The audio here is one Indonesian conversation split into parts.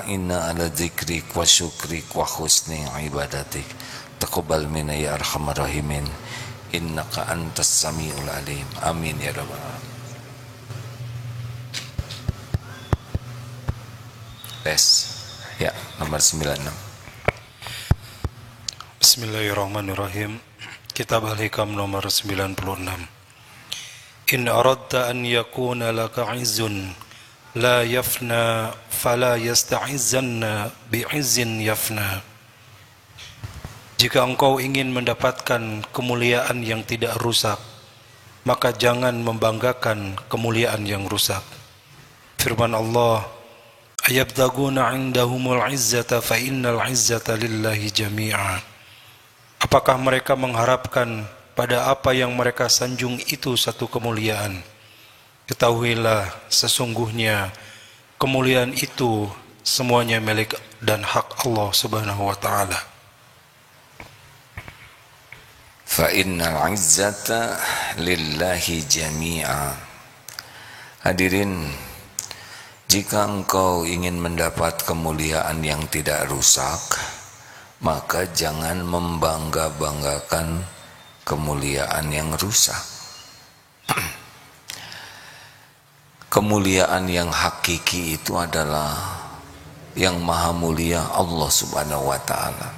a'inna ala dzikrik wa syukrik wa husni ibadatik. Taqabbal minna ya arhamar rahimin, innaka antas samiul alim. Amin ya rabbal alamin. Tes ya, nomor 96. Bismillahirrahmanirrahim. Kitab Al-Hikam nomor 96. In aradta an yakuna laka izzun la yafna fala yasta'izzanna bi'izzin yafna. Jika engkau ingin mendapatkan kemuliaan yang tidak rusak, maka jangan membanggakan kemuliaan yang rusak. Firman Allah, ayabtaguna 'indahumul 'izzata fa innal 'izzata lillahi jami'a. Apakah mereka mengharapkan pada apa yang mereka sanjung itu satu kemuliaan? Ketahuilah sesungguhnya kemuliaan itu semuanya milik dan hak Allah Subhanahu wa taala. Fa innal 'izzata lillahi jami'a. Hadirin, jika engkau ingin mendapat kemuliaan yang tidak rusak, maka jangan membangga-banggakan kemuliaan yang rusak. Kemuliaan yang hakiki itu adalah yang maha mulia Allah Subhanahu wa ta'ala.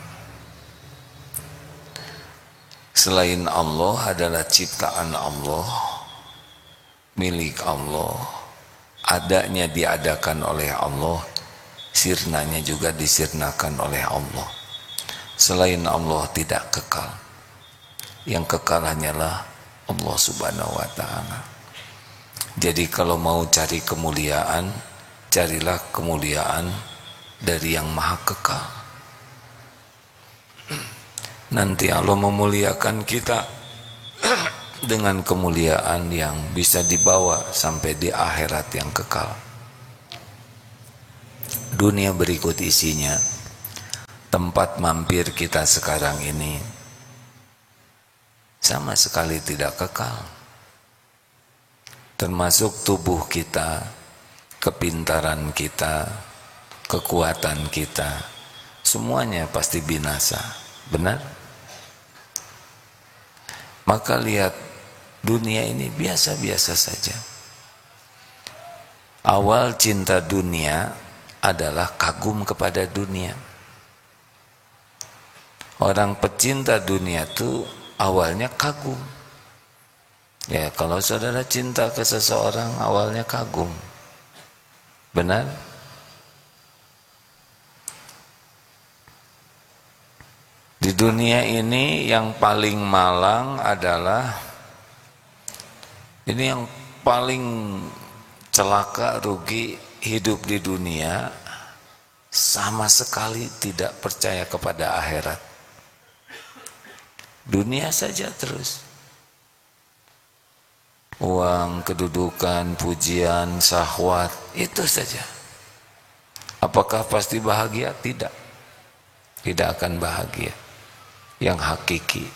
Selain Allah adalah ciptaan Allah, milik Allah, adanya diadakan oleh Allah, sirnanya juga disirnakan oleh Allah. Selain Allah tidak kekal. Yang kekal hanyalah Allah Subhanahu wa ta'ala. Jadi kalau mau cari kemuliaan, carilah kemuliaan dari yang maha kekal. Nanti Allah memuliakan kita dengan kemuliaan yang bisa dibawa sampai di akhirat yang kekal. Dunia berikut isinya, tempat mampir kita sekarang ini sama sekali tidak kekal. Termasuk tubuh kita, kepintaran kita, kekuatan kita, semuanya pasti binasa. Benar? Maka lihat, dunia ini biasa-biasa saja. Awal cinta dunia adalah kagum kepada dunia. Orang pecinta dunia itu awalnya kagum. Ya, kalau saudara cinta ke seseorang awalnya kagum. Benar? Di dunia ini yang paling malang adalah, ini yang paling celaka, rugi hidup di dunia, sama sekali tidak percaya kepada akhirat. Dunia saja terus. Uang, kedudukan, pujian, syahwat, itu saja. Apakah pasti bahagia? Tidak. Tidak akan bahagia. Yang hakiki.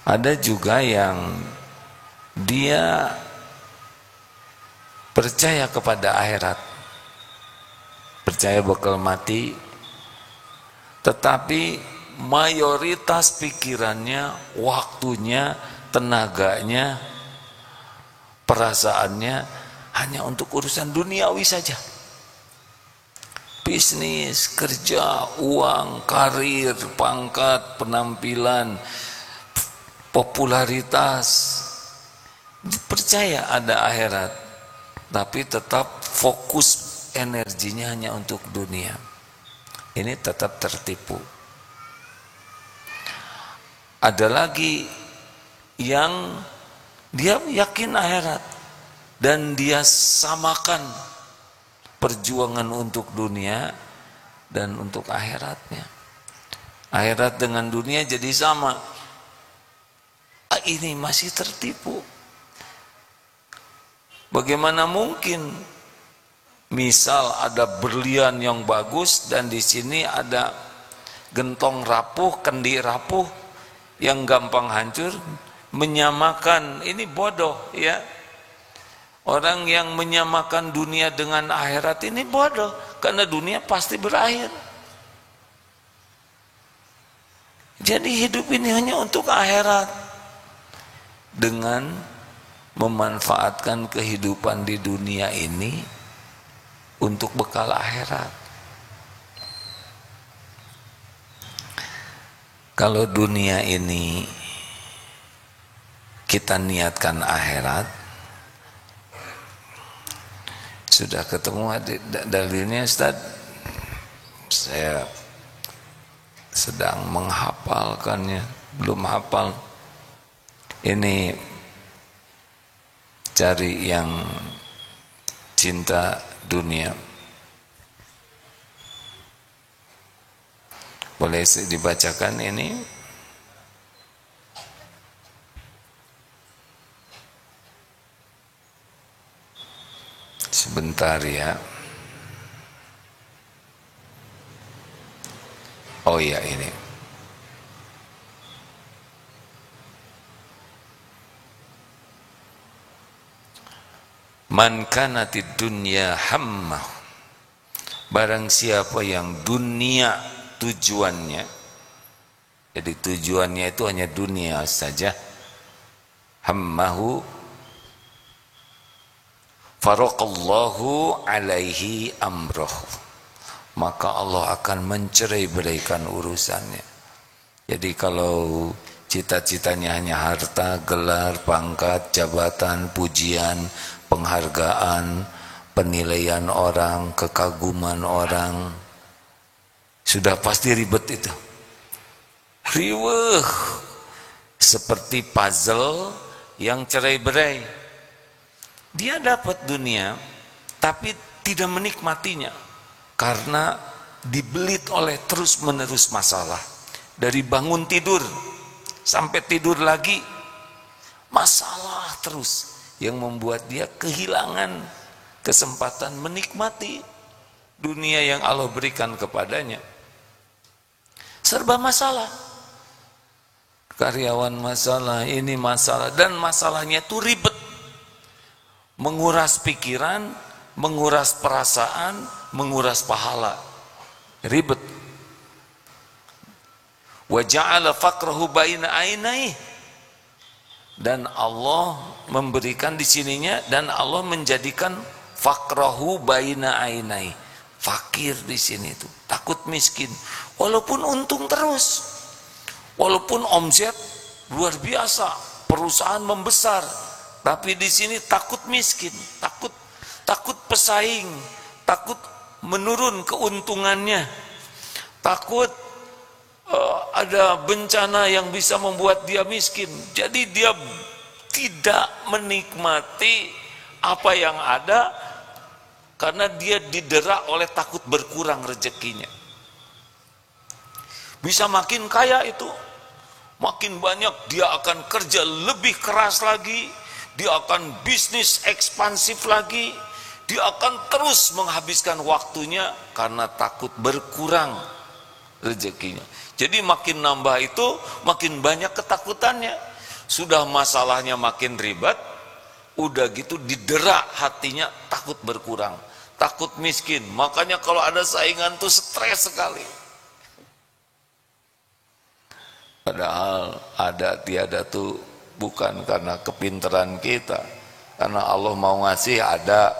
Ada juga yang dia percaya kepada akhirat, percaya bakal mati, tetapi mayoritas pikirannya, waktunya, tenaganya, perasaannya hanya untuk urusan duniawi saja. Bisnis, kerja, uang, karir, pangkat, penampilan, popularitas. Percaya ada akhirat, tapi tetap fokus energinya hanya untuk dunia. Ini tetap tertipu. Ada lagi yang dia yakin akhirat dan dia samakan perjuangan untuk dunia dan untuk akhiratnya. Akhirat dengan dunia jadi sama. Ini masih tertipu. Bagaimana mungkin misal ada berlian yang bagus dan di sini ada gentong rapuh, kendi rapuh yang gampang hancur, menyamakan, ini bodoh ya. Orang yang menyamakan dunia dengan akhirat ini bodoh, karena dunia pasti berakhir. Jadi hidup ini hanya untuk akhirat, dengan memanfaatkan kehidupan di dunia ini untuk bekal akhirat. Kalau dunia ini kita niatkan akhirat, sudah ketemu dalilnya Ustaz? Saya sedang menghafalkannya, belum hafal. Ini cari yang cinta dunia. Boleh dibacakan ini? Sebentar ya. Oh iya, ini. Man kanatid dunya hammah. Barang siapa yang dunia tujuannya, jadi tujuannya itu hanya dunia saja, hammahu faraqallahu alaihi amroh, maka Allah akan mencerai-beraikan urusannya. Jadi kalau cita-citanya hanya harta, gelar, pangkat, jabatan, pujian, penghargaan, penilaian orang, kekaguman orang, sudah pasti ribet itu. Riweuh, seperti puzzle yang cerai-berai. Dia dapat dunia, tapi tidak menikmatinya. Karena dibelit oleh terus-menerus masalah. Dari bangun tidur sampai tidur lagi, masalah terus yang membuat dia kehilangan kesempatan menikmati dunia yang Allah berikan kepadanya. Serba masalah. Karyawan masalah, ini masalah, dan masalahnya itu ribet. Menguras pikiran, menguras perasaan, menguras pahala, ribet. Wa ja'ala faqrahu baina ainaihi, dan Allah memberikan di sininya, dan Allah menjadikan faqrahu baina ainaihi, fakir di sini itu, takut miskin, walaupun untung terus, walaupun omset luar biasa, perusahaan membesar, tapi di sini takut miskin, takut pesaing, takut menurun keuntungannya, takut ada bencana yang bisa membuat dia miskin. Jadi dia tidak menikmati apa yang ada karena dia didera oleh takut berkurang rezekinya. Bisa makin kaya itu, makin banyak dia akan kerja lebih keras lagi, dia akan bisnis ekspansif lagi, dia akan terus menghabiskan waktunya karena takut berkurang rezekinya. Jadi makin nambah itu, makin banyak ketakutannya. Sudah masalahnya makin ribet, udah gitu didera hatinya, takut berkurang, takut miskin. Makanya kalau ada saingan tuh stres sekali. Padahal ada tiada tuh bukan karena kepintaran kita, karena Allah mau ngasih ada,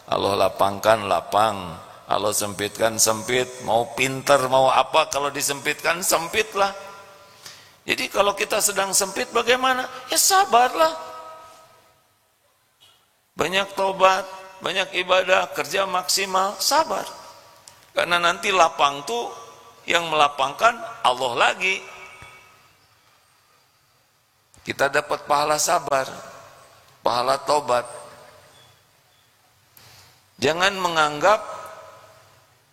Allah lapangkan lapang, Allah sempitkan sempit. Mau pinter mau apa, kalau disempitkan sempitlah. Jadi kalau kita sedang sempit bagaimana? Ya sabarlah, banyak tobat, banyak ibadah, kerja maksimal, sabar. Karena nanti lapang tuh yang melapangkan Allah lagi. Kita dapat pahala sabar, pahala tobat. Jangan menganggap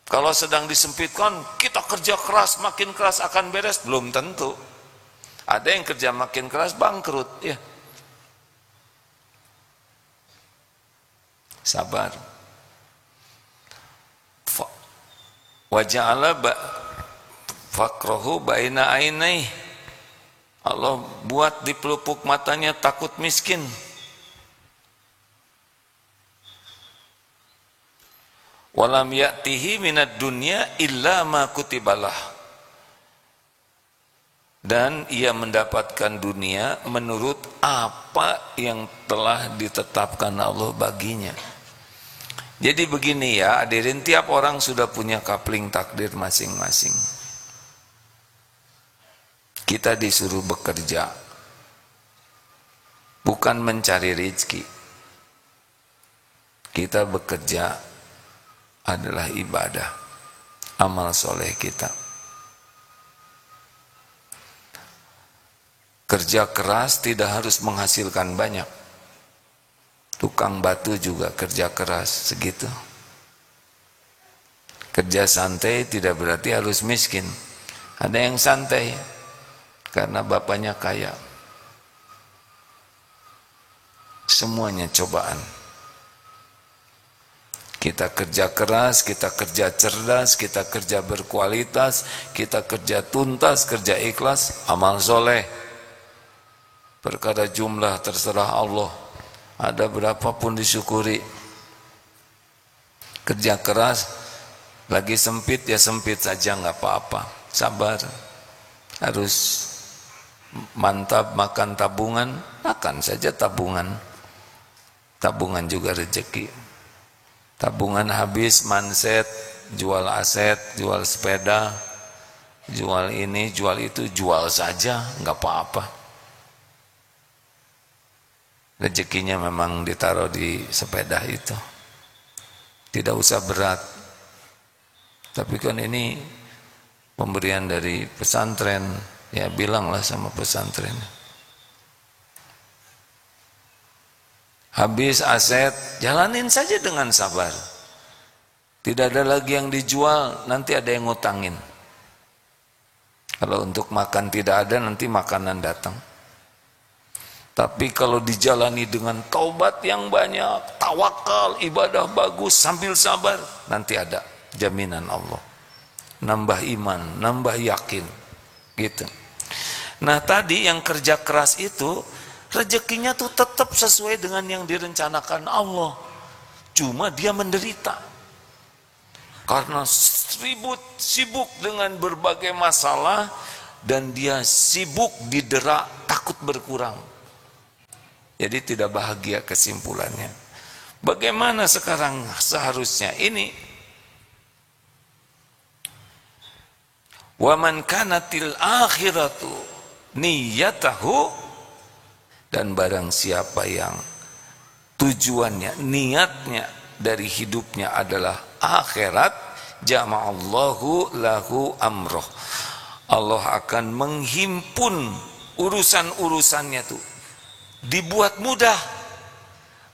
kalau sedang disempitkan kita kerja keras, makin keras akan beres. Belum tentu. Ada yang kerja makin keras bangkrut, ya. Sabar. Wa ja'ala faqrahu baina ainaihi, Allah buat di pelupuk matanya takut miskin. walam ya'tihi minad dunya illa ma kutibalah. Dan ia mendapatkan dunia menurut apa yang telah ditetapkan Allah baginya. Jadi begini ya, hadirin, tiap orang sudah punya kapling takdir masing-masing. Kita disuruh bekerja, bukan mencari rezeki. Kita bekerja adalah ibadah, amal soleh kita. Kerja keras tidak harus menghasilkan banyak. Tukang batu juga kerja keras segitu. Kerja santai tidak berarti harus miskin. Ada yang santai karena bapaknya kaya. Semuanya cobaan. Kita kerja keras, kita kerja cerdas, kita kerja berkualitas, kita kerja tuntas, kerja ikhlas, amal soleh. Perkara jumlah terserah Allah. Ada berapapun disyukuri. Kerja keras, lagi sempit ya sempit saja, nggak apa-apa. Sabar. Harus mantap makan tabungan, makan saja tabungan. Tabungan juga rezeki. Tabungan habis, manset, jual aset, jual sepeda, jual ini, jual itu, jual saja, nggak apa-apa. Rezekinya memang ditaruh di sepeda itu. Tidak usah berat. Tapi kan ini pemberian dari pesantren, ya bilanglah sama pesantren. Habis aset, jalanin saja dengan sabar. Tidak ada lagi yang dijual, nanti ada yang ngutangin. Kalau untuk makan tidak ada, nanti makanan datang. Tapi kalau dijalani dengan taubat yang banyak, tawakal, ibadah bagus, sambil sabar, nanti ada jaminan Allah. Nambah iman, nambah yakin. Gitu. Nah tadi yang kerja keras itu, rezekinya tuh tetap sesuai dengan yang direncanakan Allah. Cuma dia menderita. Karena sibuk dengan berbagai masalah, dan dia sibuk didera, takut berkurang. Jadi tidak bahagia kesimpulannya. Bagaimana sekarang seharusnya ini? Wa man kanatil akhiratu niyatahu, dan barang siapa yang tujuannya, niatnya dari hidupnya adalah akhirat, jama'allahu lahu amroh. Allah akan menghimpun urusan-urusannya tuh. Dibuat mudah.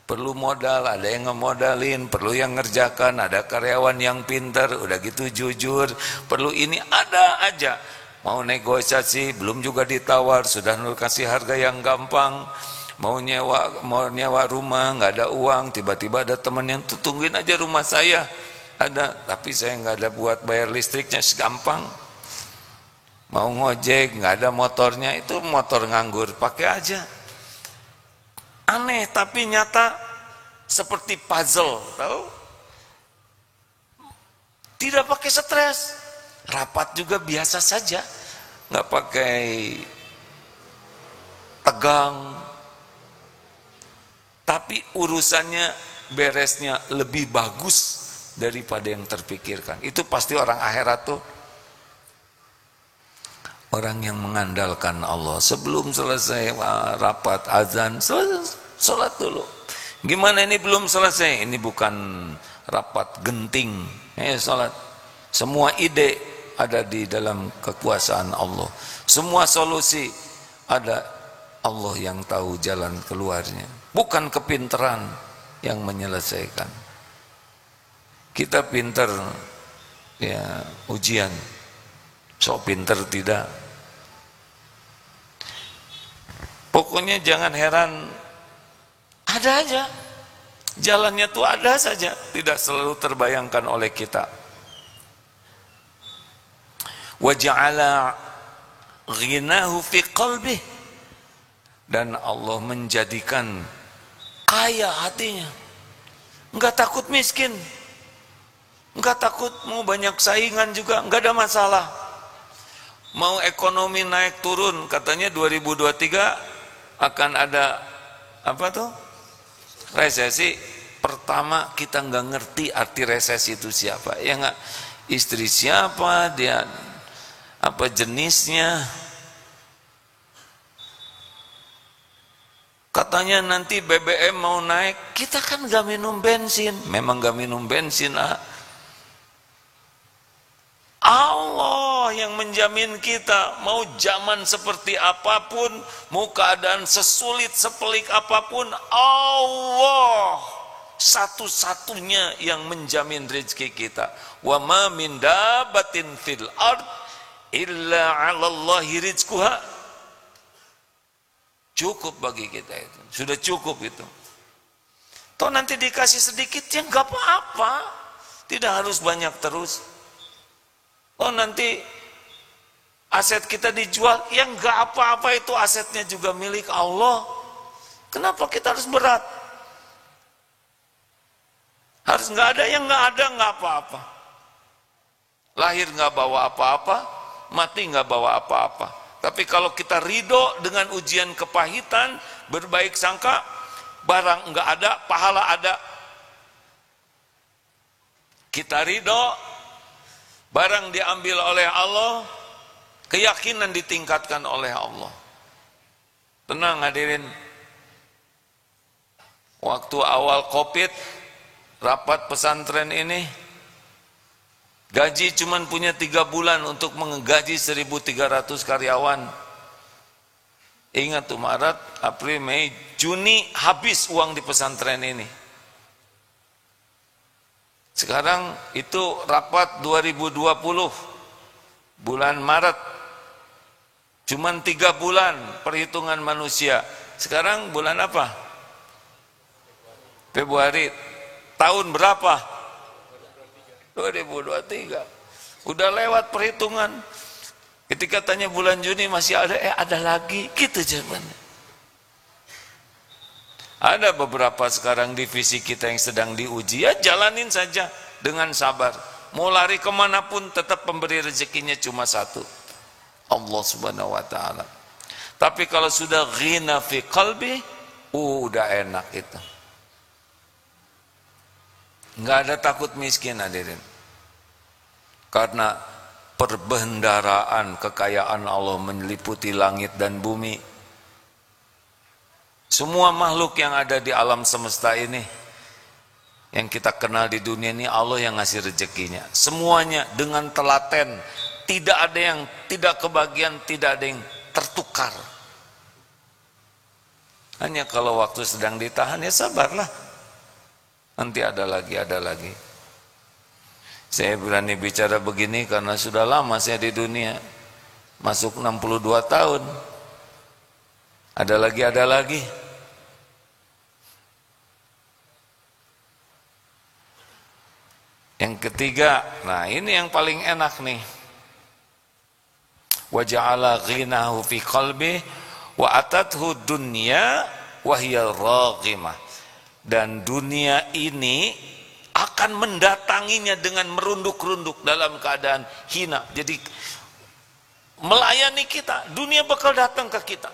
Perlu modal, ada yang ngemodalin, perlu yang ngerjakan, ada karyawan yang pintar, udah gitu jujur, perlu ini, ada aja. Mau negosiasi, belum juga ditawar, sudah kasih harga yang gampang. Mau nyewa rumah, nggak ada uang, tiba-tiba ada teman yang tungguin aja rumah saya. Ada, tapi saya nggak ada buat bayar listriknya, segampang. Mau ngojek, nggak ada motornya, itu motor nganggur, pakai aja. Aneh tapi nyata, seperti puzzle, tahu? Tidak pakai stres, rapat juga biasa saja, nggak pakai tegang, tapi urusannya beresnya lebih bagus daripada yang terpikirkan. Itu pasti orang akhirat tuh orang yang mengandalkan Allah. Sebelum selesai rapat azan, sholat dulu. Gimana ini belum selesai? Ini bukan rapat genting. Sholat. Semua ide ada di dalam kekuasaan Allah. Semua solusi ada, Allah yang tahu jalan keluarnya. Bukan kepintaran yang menyelesaikan. Kita pintar ya ujian. Sok pintar tidak. Pokoknya jangan heran, ada aja. Jalannya tuh ada saja, tidak selalu terbayangkan oleh kita. Wa ja'ala ghinahu fi qalbih, dan Allah menjadikan kaya hatinya. Enggak takut miskin. Enggak takut mau banyak saingan juga, enggak ada masalah. Mau ekonomi naik turun, katanya 2023 akan ada apa tuh? Resesi. Pertama kita enggak ngerti arti resesi itu siapa. Ya enggak, istri siapa, dia apa jenisnya. Katanya nanti BBM mau naik, kita kan gak minum bensin. Memang gak minum bensin lah. Allah yang menjamin kita, mau zaman seperti apapun, mau keadaan sesulit, sepelik apapun, Allah satu-satunya yang menjamin rezeki kita. Wa ma min dabatin fil ard illa 'alallahi rizquha. Cukup bagi kita itu, sudah cukup itu. Toh nanti dikasih sedikit ya nggak apa-apa, tidak harus banyak terus. Toh nanti aset kita dijual, ya nggak apa-apa, itu asetnya juga milik Allah. Kenapa kita harus berat? Harus nggak ada, yang nggak ada nggak apa-apa. Lahir nggak bawa apa-apa, mati nggak bawa apa-apa. Tapi kalau kita ridho dengan ujian kepahitan, berbaik sangka, barang enggak ada, pahala ada. Kita ridho, barang diambil oleh Allah, keyakinan ditingkatkan oleh Allah. Tenang hadirin. Waktu awal Covid, rapat pesantren ini, gaji cuma punya 3 bulan untuk menggaji 1.300 karyawan. Ingat tuh, Maret, April, Mei, Juni habis uang di pesantren ini. Sekarang itu rapat 2020 bulan Maret, cuma 3 bulan perhitungan manusia. Sekarang bulan apa? Februari. Tahun berapa? 2023. Udah lewat perhitungan. Ketika tanya bulan Juni masih ada, ada lagi, gitu jawabannya. Ada beberapa sekarang divisi kita yang sedang diuji, ya jalanin saja dengan sabar. Mau lari kemanapun tetap pemberi rezekinya cuma satu, Allah subhanahu wa ta'ala. Tapi kalau sudah ghina fi qalbi, udah enak itu. Nggak ada takut miskin hadirin. Karena perbendaharaan kekayaan Allah meliputi langit dan bumi. Semua makhluk yang ada di alam semesta ini, yang kita kenal di dunia ini, Allah yang ngasih rezekinya. Semuanya dengan telaten. Tidak ada yang tidak kebagian, tidak ada yang tertukar. Hanya kalau waktu sedang ditahan, ya sabarlah. Nanti ada lagi, ada lagi. Saya berani bicara begini karena sudah lama saya di dunia. Masuk 62 tahun. Ada lagi, ada lagi. Yang ketiga, nah ini yang paling enak nih. Wa ja'ala ghinahu fi qalbi wa atathu dunya wa hiya raghimah. Dan dunia ini akan mendatanginya dengan merunduk-runduk dalam keadaan hina. Jadi melayani kita, dunia bakal datang ke kita.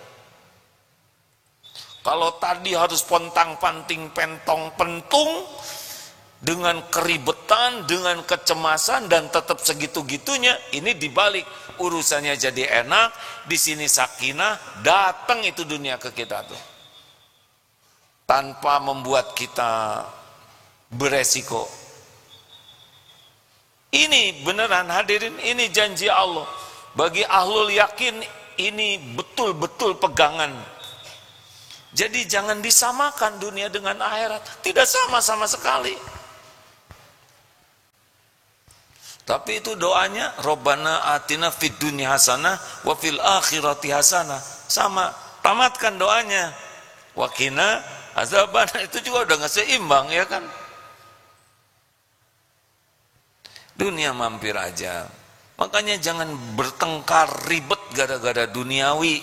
Kalau tadi harus pontang-panting, pentong-pentung, dengan keribetan, dengan kecemasan, dan tetap segitu-gitunya, ini dibalik, urusannya jadi enak, di sini sakinah, datang itu dunia ke kita tuh. Tanpa membuat kita beresiko. Ini beneran hadirin, ini janji Allah. Bagi ahlul yakin, ini betul-betul pegangan. Jadi jangan disamakan dunia dengan akhirat. Tidak sama-sama sekali. Tapi itu doanya, Rabbana atina fid dunya hasanah wa fil akhirati hasanah. Sama, tamatkan doanya. Wakina azabana, itu juga udah nggak seimbang, ya kan? Dunia mampir aja. Makanya jangan bertengkar ribet gara-gara duniawi.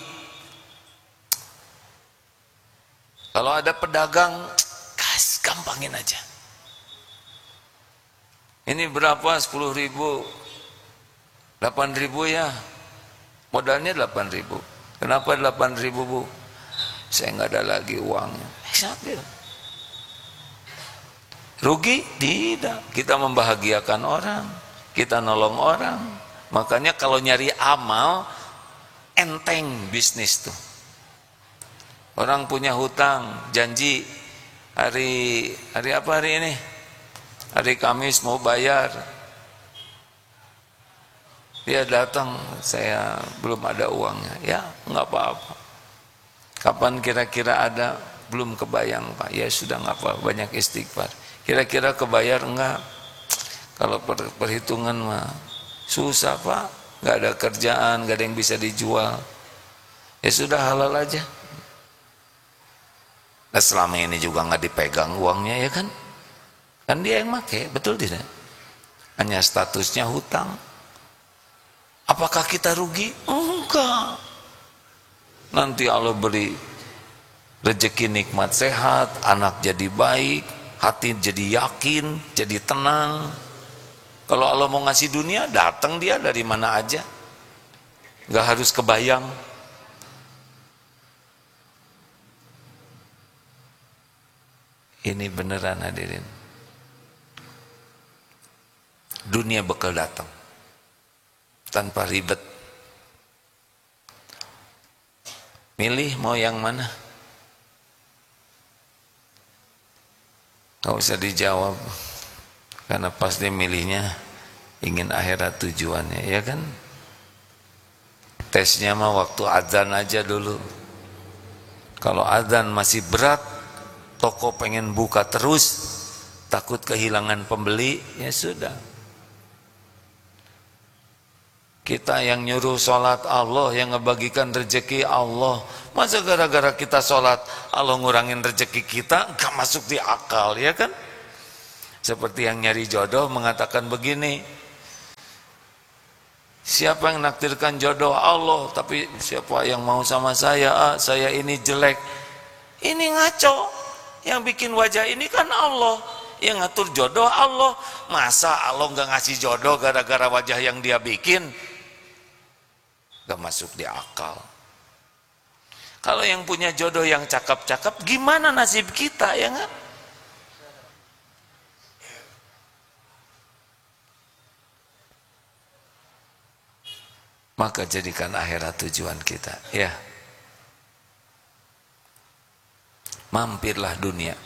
Kalau ada pedagang, gampangin aja. Ini berapa? 10.000, 8.000 ya, modalnya 8.000. Kenapa 8.000 Bu? Saya nggak ada lagi uangnya. Sambil rugi? Tidak, kita membahagiakan orang, kita nolong orang. Makanya kalau nyari amal, enteng bisnis tuh. Orang punya hutang, janji hari apa hari ini? Hari Kamis mau bayar. Dia datang, saya belum ada uangnya. Ya, nggak apa-apa. Kapan kira-kira ada? Belum kebayang Pak. Ya sudah nggak apa, banyak istighfar. Kira-kira kebayar enggak? Kalau perhitungan mah susah Pak. Nggak ada kerjaan, nggak ada yang bisa dijual. Ya sudah halal aja. Nah, selama ini juga nggak dipegang uangnya ya kan? Kan dia yang make, betul tidak? Hanya statusnya hutang. Apakah kita rugi? Enggak. Nanti Allah beri rezeki nikmat sehat, anak jadi baik, hati jadi yakin, jadi tenang. Kalau Allah mau ngasih dunia, datang dia dari mana aja. Nggak harus kebayang. Ini beneran hadirin. Dunia bakal datang tanpa ribet. Milih mau yang mana? Gak usah dijawab, karena pasti milihnya ingin akhirat tujuannya, ya kan? Tesnya mah waktu azan aja dulu. Kalau azan masih berat, toko pengen buka terus, takut kehilangan pembeli, ya sudah. Kita yang nyuruh sholat Allah, yang ngebagikan rezeki Allah. Masa gara-gara kita sholat Allah ngurangin rezeki kita? Gak masuk di akal, ya kan? Seperti yang nyari jodoh mengatakan begini, siapa yang naktirkan jodoh? Allah. Tapi siapa yang mau sama saya? Saya ini jelek. Ini ngaco. Yang bikin wajah ini kan Allah. Yang ngatur jodoh Allah. Masa Allah gak ngasih jodoh gara-gara wajah yang dia bikin? Gak masuk di akal. Kalau yang punya jodoh yang cakep-cakep, gimana nasib kita, ya nggak? Maka jadikan akhirat tujuan kita, ya. Mampirlah dunia.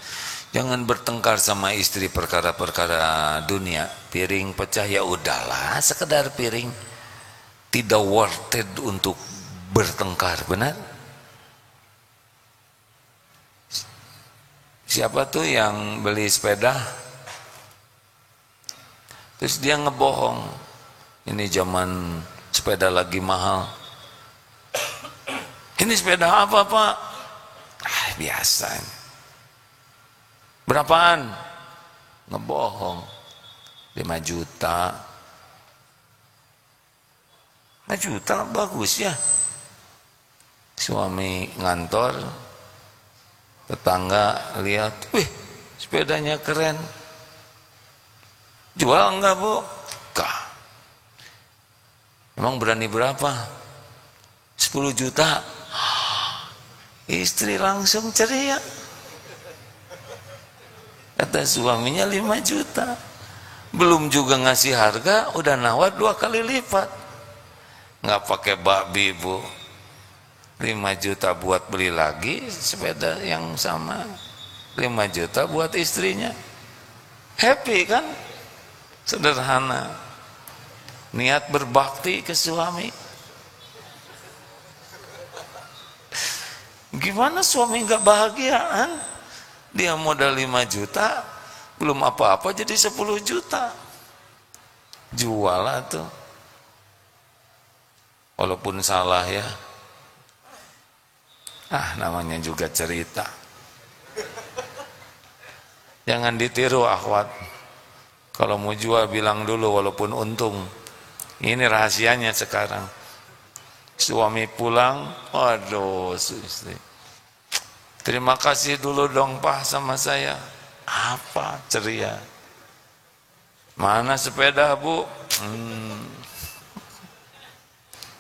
Jangan bertengkar sama istri perkara-perkara dunia. Piring pecah, ya udahlah, sekedar piring. Tidak worth it untuk bertengkar, benar? Siapa tuh yang beli sepeda terus dia ngebohong, ini zaman sepeda lagi mahal. Ini sepeda apa Pak? Biasa. Berapaan? Ngebohong. 5 juta. 5 juta bagus ya. Suami ngantor, tetangga lihat, wih sepedanya keren, jual enggak Bu? Enggak. Emang berani berapa? 10 juta. Istri langsung ceria. Kata suaminya 5 juta. Belum juga ngasih harga, udah nawar 2 kali lipat. Nggak pakai babi Bu, 5 juta buat beli lagi sepeda yang sama, 5 juta buat istrinya. Happy kan? Sederhana. Niat berbakti ke suami. Gimana suami nggak bahagiaan? Dia modal 5 juta, belum apa-apa jadi 10 juta. Jual lah tuh. Walaupun salah ya. Namanya juga cerita. Jangan ditiru akhwat. Kalau mau jual bilang dulu walaupun untung. Ini rahasianya sekarang. Suami pulang, waduh istri. Terima kasih dulu dong Pak sama saya. Apa? Ceria. Mana sepeda Bu?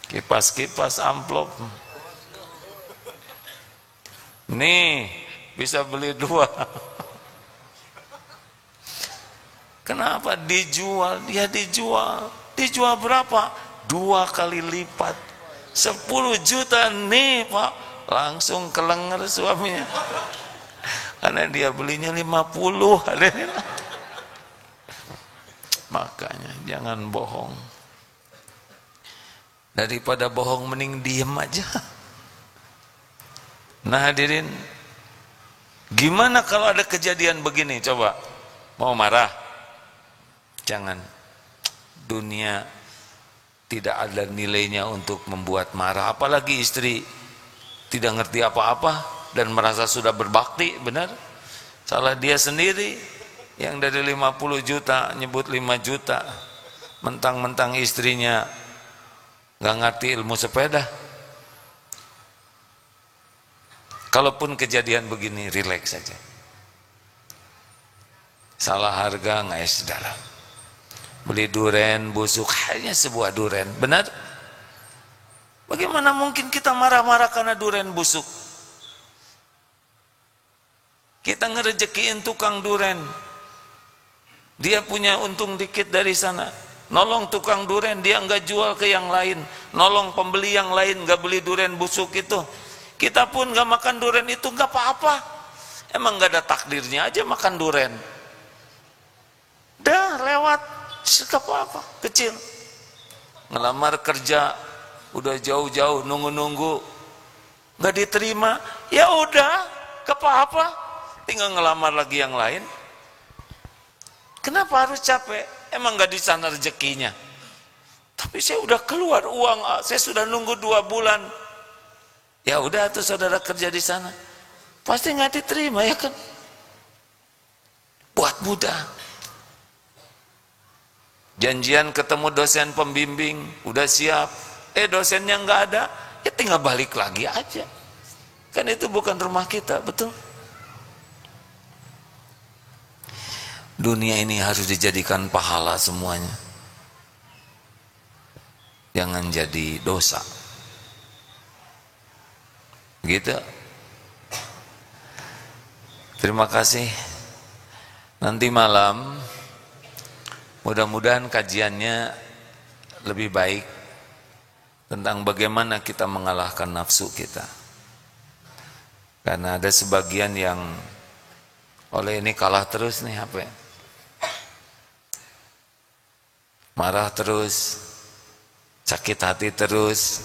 Kipas-kipas amplop. Nih, bisa beli 2. Kenapa dijual? Dia dijual. Dijual berapa? 2 kali lipat. 10 juta nih Pak. Langsung kelenger suaminya. Karena dia belinya 50. Makanya jangan bohong. Daripada bohong mending diem aja. Nah hadirin, gimana kalau ada kejadian begini? Coba, mau marah? Jangan. Dunia tidak ada nilainya untuk membuat marah. Apalagi istri tidak ngerti apa-apa dan merasa sudah berbakti, benar? Salah dia sendiri. Yang dari 50 juta nyebut 5 juta. Mentang-mentang istrinya nggak ngerti ilmu sepeda. Kalaupun kejadian begini, rileks saja. Salah harga nggak ya saudara. Beli duren busuk, hanya sebuah duren, benar? Bagaimana mungkin kita marah-marah karena duren busuk? Kita ngerejekiin tukang duren, dia punya untung dikit dari sana, nolong tukang duren, dia nggak jual ke yang lain, nolong pembeli yang lain nggak beli duren busuk itu. Kita pun nggak makan duren itu nggak apa-apa. Emang nggak ada takdirnya aja makan duren. Dah lewat, apa-apa, kecil. Ngelamar kerja, udah jauh-jauh nunggu-nunggu, nggak diterima, ya udah, apa-apa, tinggal ngelamar lagi yang lain. Kenapa harus capek? Emang nggak di sana rezekinya? Tapi saya udah keluar uang, saya sudah nunggu 2 bulan. Ya udah tuh saudara kerja di sana, pasti nggak diterima ya kan? Buat mudah. Janjian ketemu dosen pembimbing, udah siap. Dosennya nggak ada, ya tinggal balik lagi aja. Kan itu bukan rumah kita, betul? Dunia ini harus dijadikan pahala semuanya. Jangan jadi dosa. Gitu. Terima kasih. Nanti malam mudah-mudahan kajiannya lebih baik tentang bagaimana kita mengalahkan nafsu kita. Karena ada sebagian yang oleh ini kalah terus nih apa ya? Marah terus, sakit hati terus,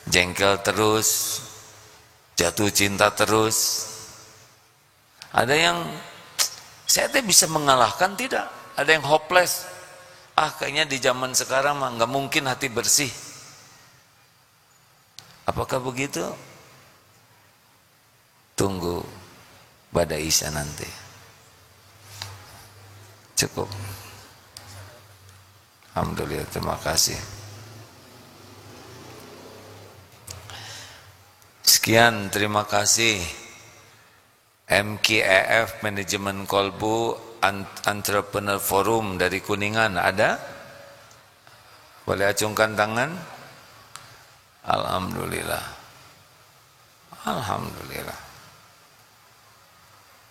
jengkel terus, jatuh cinta terus. Ada yang saya bisa mengalahkan, tidak. Ada yang hopeless. Kayaknya di zaman sekarang mah nggak mungkin hati bersih. Apakah begitu? Tunggu badai Isya nanti. Cukup. Alhamdulillah, terima kasih. Sekian, terima kasih. MKEF Manajemen Kolbu Entrepreneur Forum dari Kuningan ada? Boleh acungkan tangan? Alhamdulillah. Alhamdulillah.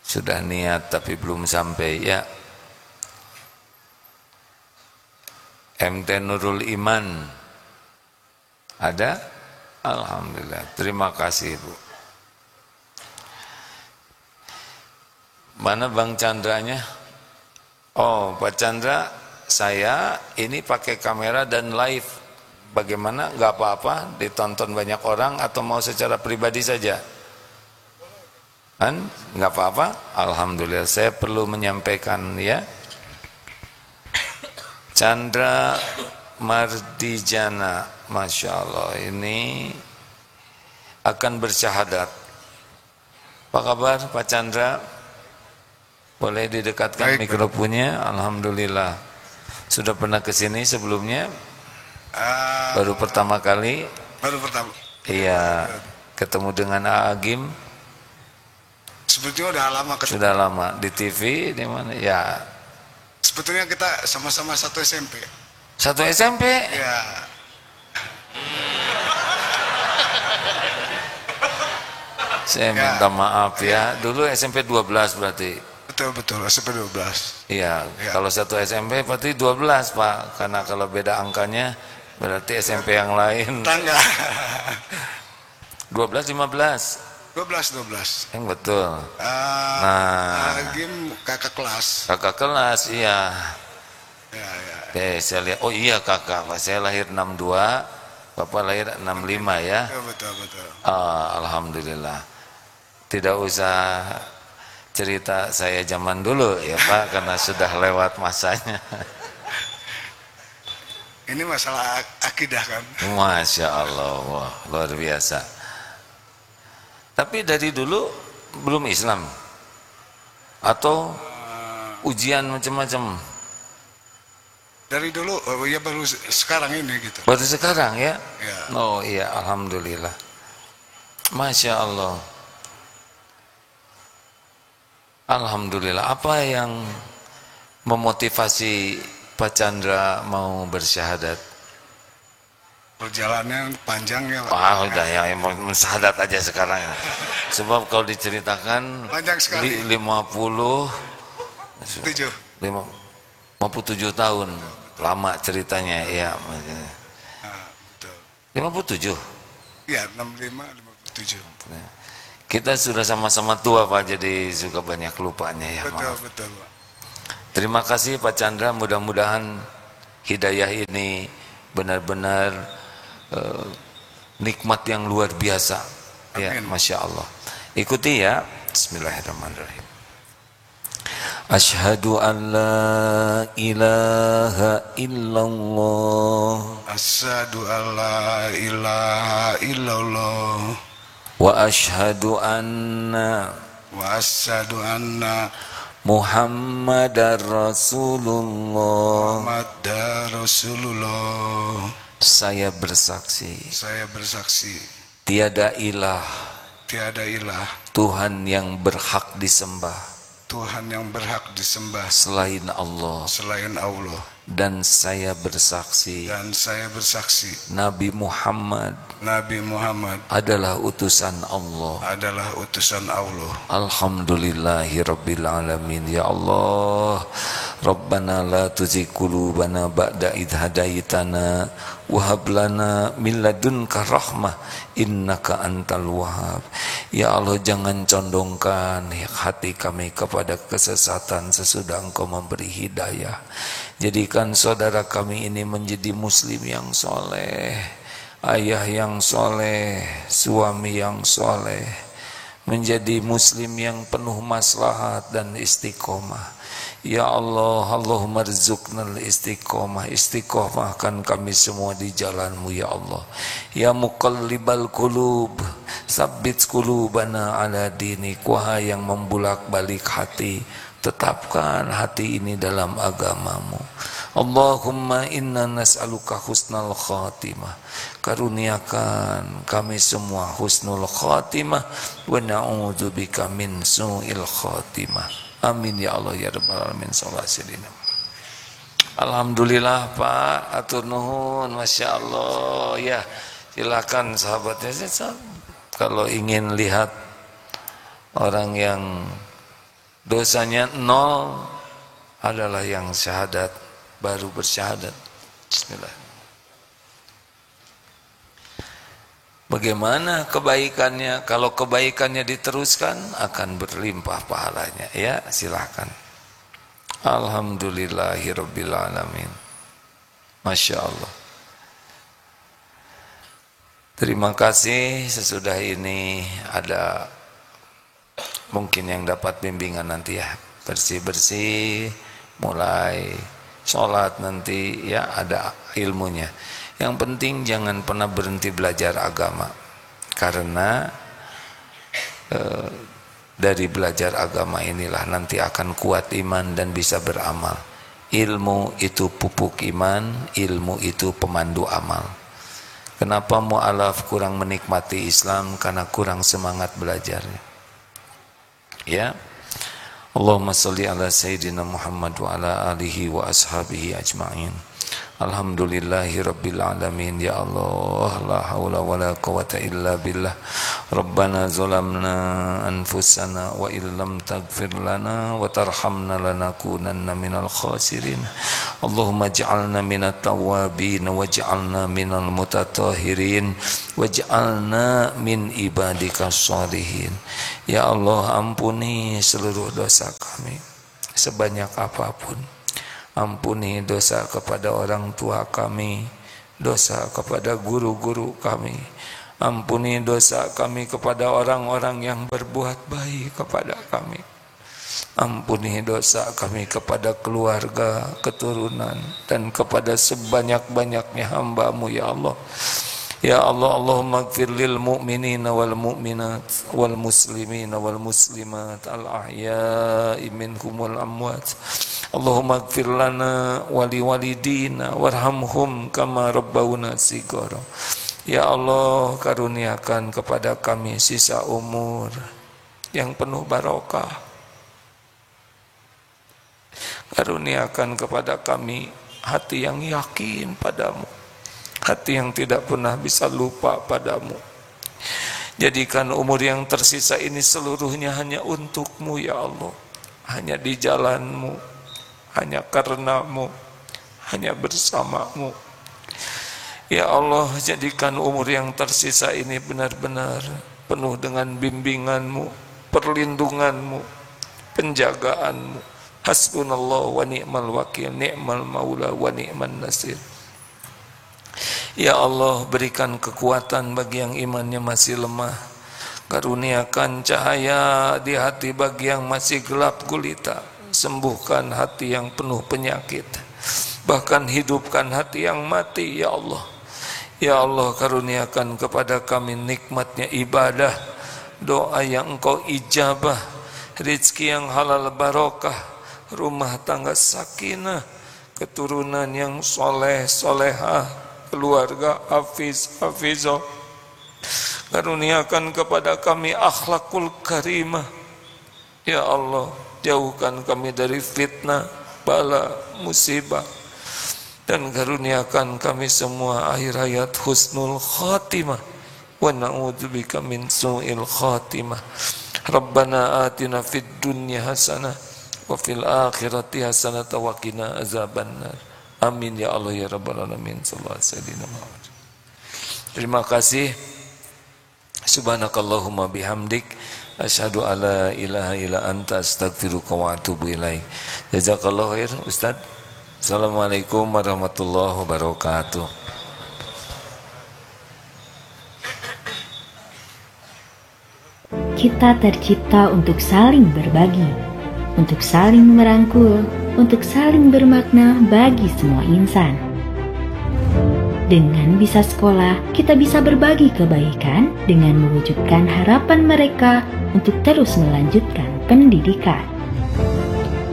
Sudah niat tapi belum sampai ya. MT Nurul Iman ada? Alhamdulillah. Terima kasih Bu. Mana Bang Chandranya? Oh, Pak Chandra, saya ini pakai kamera dan live. Bagaimana? Gak apa-apa ditonton banyak orang atau mau secara pribadi saja? Kan? Gak apa-apa? Alhamdulillah, saya perlu menyampaikan ya. Chandra Mardijana, Masya Allah, ini akan bersyahadat. Apa kabar Pak Chandra? Boleh didekatkan mikrofonnya? Alhamdulillah. Sudah pernah ke sini sebelumnya? Baru pertama kali? Baru pertama. Iya, ketemu dengan Agim. Sebetulnya udah lama ketemu. Sudah lama di TV di mana? Ya, Sebetulnya kita sama-sama satu SMP. Satu SMP? Ya. Saya minta maaf ya. Dulu SMP 12 berarti. Betul, SMP 12. Iya, Ya. kalau satu SMP berarti 12, Pak. Karena kalau beda angkanya berarti SMP yang lain. Tangga. 12 15. 12. Yang betul. Game kakak kelas. Kakak kelas, iya. Ya. Saya lihat, oh iya kakak, Pak. Saya lahir 62, Bapak lahir 65 ya. Ya, betul. Alhamdulillah. Tidak usah cerita saya zaman dulu ya Pak, karena sudah lewat masanya. Ini masalah akidah kan. Masya Allah, wah, luar biasa. Tapi dari dulu belum Islam? Atau ujian macam-macam? Dari dulu, ya baru sekarang ini gitu. Baru sekarang ya? Ya. Oh iya, Alhamdulillah. Masya Allah. Alhamdulillah. Apa yang memotivasi Pak Chandra mau bersyahadat? Perjalanannya panjang ya. Udah ya, syahadat aja sekarang ya. Sebab kalau diceritakan Panjang sekali. 57 tahun lama ceritanya ya. Betul. 57. Ya, 65, 57. Kita sudah sama-sama tua Pak, jadi suka banyak lupanya ya. Maaf. Betul. Terima kasih Pak Chandra, mudah-mudahan hidayah ini benar-benar nikmat yang luar biasa. Ya, Masya Allah. Ikuti ya. Bismillahirrahmanirrahim. Asyhadu an la ilaha illallah. Asyhadu an la ilaha illallah. Wa asyhadu anna Muhammadar Rasulullah. Saya bersaksi tiada ilah Tuhan yang berhak disembah selain Allah, dan saya bersaksi Nabi Muhammad adalah utusan Allah. Alhamdulillahirabbil alamin. Ya Allah, Rabbana la tuzigh qulubana ba'da idh hadaitana wa hab lana min ladunka rahmah innaka antal wahhab. Ya Allah, jangan condongkan hati kami kepada kesesatan sesudah Engkau memberi hidayah. Jadikan saudara kami ini menjadi muslim yang soleh, ayah yang soleh, suami yang soleh, menjadi muslim yang penuh maslahat dan istiqomah. Ya Allah, Allahumma rizuknal istiqomah. Istiqomahkan kami semua di jalanmu ya Allah. Ya muqallibal qulub, sabbit qulubana ala dinik. Wahai yang membulak balik hati, tetapkan hati ini dalam agamamu. Allahumma inna nas'aluka husnal khatimah. Karuniakan kami semua husnul khatimah, wa na'udzubika min su'il khatimah. Amin ya Allah ya rabbal alamin. Alhamdulillah Pak, atur nuhun, Masya Allah ya. Silakan sahabatnya. Kalau ingin lihat orang yang dosanya 0 adalah yang syahadat, baru bersyahadat. Bismillah. Bagaimana kebaikannya? Kalau kebaikannya diteruskan akan berlimpah pahalanya. Ya, silakan. Alhamdulillahirabbil alamin. Masya Allah. Terima kasih. Sesudah ini ada mungkin yang dapat bimbingan nanti ya, bersih-bersih, mulai sholat nanti ya, ada ilmunya. Yang penting jangan pernah berhenti belajar agama, karena dari belajar agama inilah nanti akan kuat iman dan bisa beramal. Ilmu itu pupuk iman, ilmu itu pemandu amal. Kenapa mu'alaf kurang menikmati Islam? Karena kurang semangat belajarnya. Ya, Allahumma salli ala Sayyidina Muhammad wa ala alihi wa ashabihi ajma'in. Alhamdulillahi Rabbil Alamin. Ya Allah, la hawla wa la quwata illa billah. Rabbana zalamna anfusana wa illam taghfir lana wa tarhamna lanakunanna minal khasirin. Allahumma ij'alna minat tawwabin waj'alna minal mutatahhirin waj'alna min ibadikas shalihin. Ya Allah, ampuni seluruh dosa kami sebanyak apapun. Ampuni dosa kepada orang tua kami, dosa kepada guru-guru kami. Ampuni dosa kami kepada orang-orang yang berbuat baik kepada kami. Ampuni dosa kami kepada keluarga, keturunan, dan kepada sebanyak-banyaknya hamba-Mu ya Allah. Ya Allah, Allahumma ighfir lil mu'minina wal mu'minat wal muslimina wal muslimat al ahya'i minhum wal amwat. Allahumma ighfir lana wa li walidina warhamhum kama rabbawna shighara. Ya Allah, karuniakan kepada kami sisa umur yang penuh barokah. Karuniakan kepada kami hati yang yakin padamu, hati yang tidak pernah bisa lupa padamu. Jadikan umur yang tersisa ini seluruhnya hanya untuk-Mu ya Allah, hanya di jalan-Mu, hanya karena-Mu, hanya bersama-Mu. Ya Allah, jadikan umur yang tersisa ini benar-benar penuh dengan bimbingan-Mu, perlindungan-Mu, penjagaan-Mu. Hasbunallah wa ni'mal wakil, ni'mal maula wa ni'man nasir. Ya Allah, berikan kekuatan bagi yang imannya masih lemah. Karuniakan cahaya di hati bagi yang masih gelap gulita. Sembuhkan hati yang penuh penyakit. Bahkan hidupkan hati yang mati ya Allah. Ya Allah, karuniakan kepada kami nikmatnya ibadah, doa yang Engkau ijabah, rezeki yang halal barokah, rumah tangga sakinah, keturunan yang soleh solehah, keluarga hafiz hafizah. Karuniakan kepada kami akhlakul karimah ya Allah. Jauhkan kami dari fitnah, bala, musibah, dan karuniakan kami semua akhir hayat husnul khatimah wa na'udzubika min su'il khatimah. Rabbana atina fid dunya hasanah wa fil akhirati hasanah wa qina azabannar. Amin ya Allah ya rabbal alamin. Sallallahu alaihi wasallam. Terima kasih. Subhanakallahumma bihamdik asyhadu alla ilaha illa anta astaghfiruka wa atubu ilaik. Jazakallahu khair Ustaz. Assalamualaikum warahmatullahi wabarakatuh. Kita tercipta untuk saling berbagi, untuk saling merangkul, untuk saling bermakna bagi semua insan. Dengan bisa sekolah, kita bisa berbagi kebaikan dengan mewujudkan harapan mereka untuk terus melanjutkan pendidikan.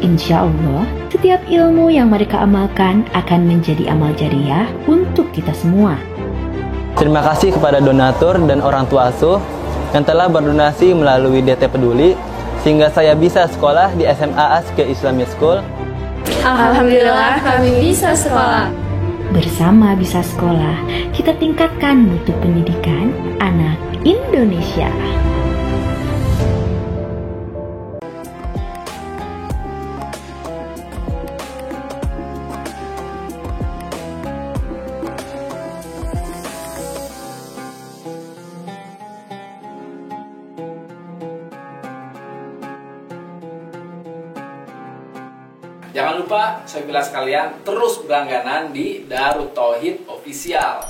Insya Allah, setiap ilmu yang mereka amalkan akan menjadi amal jariah untuk kita semua. Terima kasih kepada donatur dan orang tua asuh yang telah berdonasi melalui DT Peduli sehingga saya bisa sekolah di SMA Aske Islamic School. Alhamdulillah kami bisa sekolah. Bersama Bisa Sekolah, kita tingkatkan mutu pendidikan anak Indonesia. Jangan lupa, saya bilang sekalian, terus berlangganan di Darut Tauhid Official.